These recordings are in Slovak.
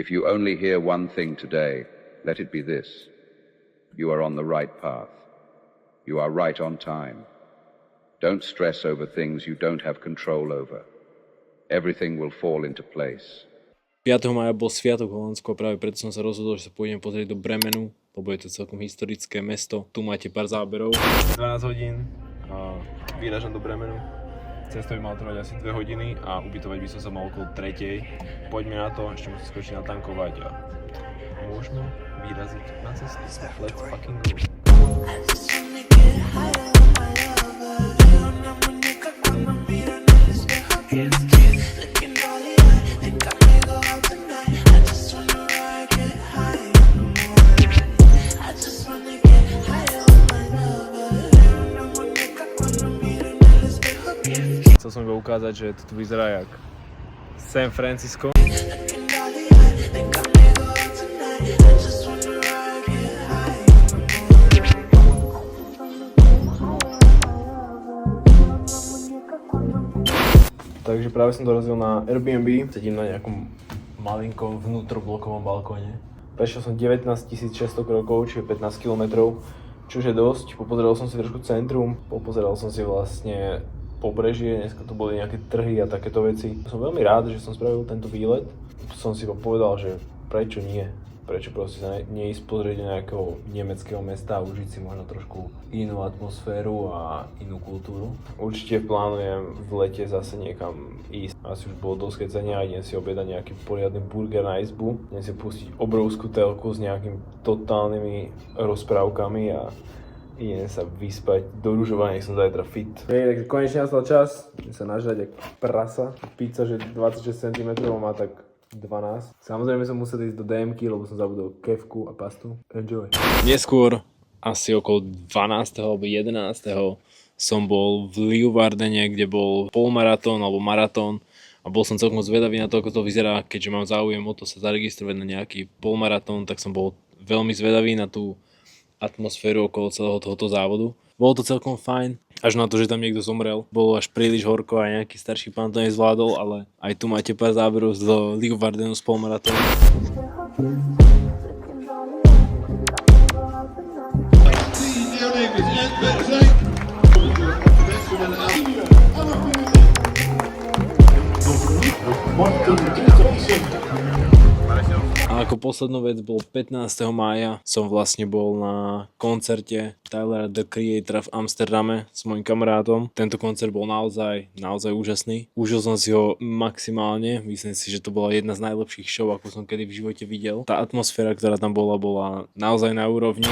If you only hear one thing today, let it be this. You are on the right path. You are right on time. Don't stress over things you don't have control over. Everything will fall into place. 5. maja bol sviatok v Holandsku a práve preto som sa rozhodol, že sa pôjdem pozrieť do Bremenu, lebo je to celkom historické mesto. Tu máte pár záberov. 12 hodín a vyrážam do Bremenu. Cesta by mala trvať asi 2 hodiny a ubytovať by som sa mal okolo 3. Poďme na to, ešte musím skočiť natankovať a môžeme vyraziť na cestu. Let's fucking go. Chcel som iba ukázať, že to tu vyzerá jak San Francisco. Takže práve som dorazil na Airbnb, sedím na nejakom malinkom vnútroblokovom balkóne. Prešiel som 19 600 krokov, čiže 15 km, čo je dosť. Popozeral som si trošku centrum, popozeral som si vlastne pobrežie, dneska tu boli nejaké trhy a takéto veci. Som veľmi rád, že som spravil tento výlet. Som si povedal, že prečo nie? Prečo proste neísť pozrieť do nejakého nemeckého mesta a užiť si možno trošku inú atmosféru a inú kultúru. Určite plánujem v lete zase niekam ísť. Asi už bolo dosť kecania a idem si objednať nejaký poriadny burger na izbu. Idem si pustiť obrovskú telku s nejakými totálnymi rozprávkami a idem sa vyspať do ružovania, nech som zajtra fit. Takže konečne nastal čas, idem sa nažrať jak prasa. Pizza, že 26 cm má tak 12. Samozrejme som musel ísť do DM-ky, lebo som zabudol kefku a pastu. Enjoy. Neskôr, asi okolo 12. alebo 11. som bol v Leeuwardene, kde bol polmaratón alebo maratón. A bol som celkom zvedavý na to, ako to vyzerá, keďže mám záujem o to sa zaregistrovať na nejaký polmaratón, tak som bol veľmi zvedavý na tú atmosféru okolo celého tohoto závodu. Bolo to celkom fajn, až na to, že tam niekto zomrel. Bolo až príliš horko a nejaký starší pán to nezvládol, ale aj tu máte pár záberov z Leeuwardenu z polmaratónu. A ako poslednú vec bol 15. mája som vlastne bol na koncerte Tyler the Creator v Amsterdame s mojim kamarátom. Tento koncert bol naozaj úžasný. Užil som si ho maximálne, myslím si, že to bola jedna z najlepších show, ako som kedy v živote videl. Tá atmosféra, ktorá tam bola naozaj na úrovni.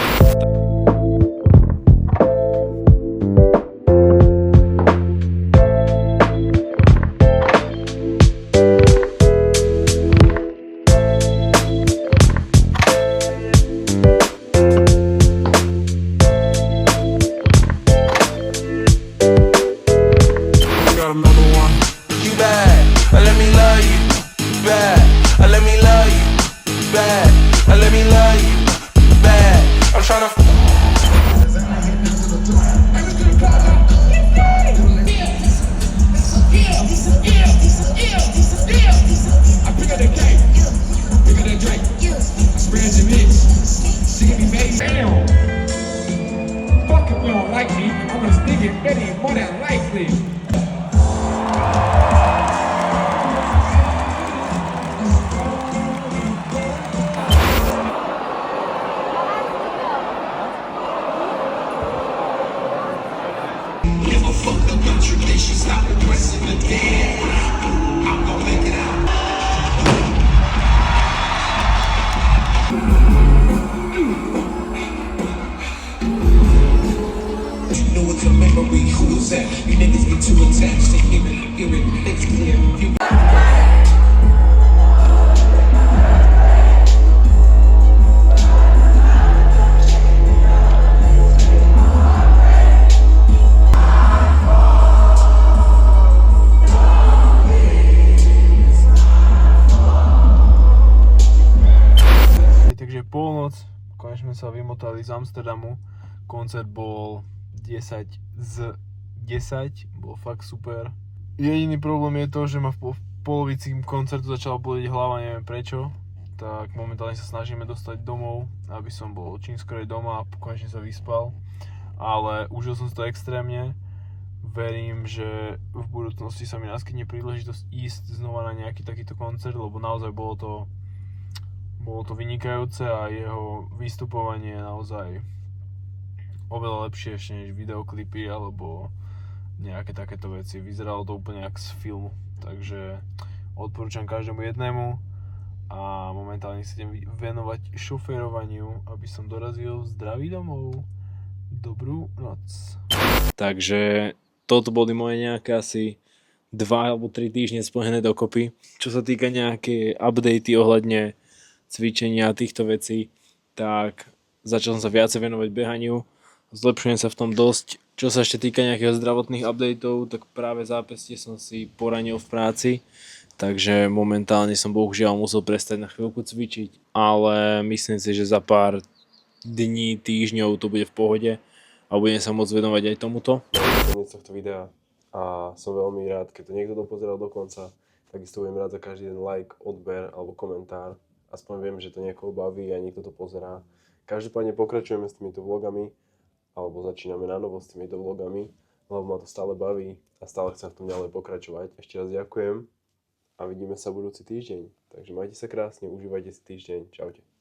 Konečne sa vymotali z Amsterdamu. Koncert bol 10 z 10, bol fakt super. Jediný problém je to, že ma v polovici koncertu začala boleť hlava, neviem prečo. tak momentálne sa snažíme dostať domov, aby som bol čím skorej doma a konečne sa vyspal. Ale užil som si to extrémne. Verím, že v budúcnosti sa mi naskytne príležitosť ísť znova na nejaký takýto koncert, lebo naozaj bolo to vynikajúce a jeho vystupovanie je naozaj oveľa lepšie ešte než videoklipy alebo nejaké takéto veci. Vyzeralo to úplne jak z filmu, takže odporúčam každému jednému a momentálne sa idem venovať šoférovaniu, aby som dorazil zdravý domov. Dobrú noc. Takže toto boli moje nejaké asi 2 alebo 3 týždne spojené dokopy. Čo sa týka nejaké updaty ohľadne cvičenia a týchto vecí, tak začal som sa viacej venovať behaniu. Zlepšujem sa v tom dosť. Čo sa ešte týka nejakých zdravotných updateov, tak práve zápestie som si poranil v práci, takže momentálne som bohužiaľ musel prestať na chvíľku cvičiť, ale myslím si, že za pár dní, týždňov to bude v pohode a budem sa môcť venovať aj tomuto. Koniec tohto videa a som veľmi rád, keď to niekto dopozeral do konca. Takisto budem rád za každý jeden like, odber alebo komentár. Aspoň viem, že to niekoho baví a niekto to pozerá. Každopádne pokračujeme s týmito vlogami alebo začíname na novo s týmito vlogami, lebo ma to stále baví a stále chcem v tom ďalej pokračovať. Ešte raz ďakujem a vidíme sa budúci týždeň. Takže majte sa krásne, užívajte si týždeň. Čaute.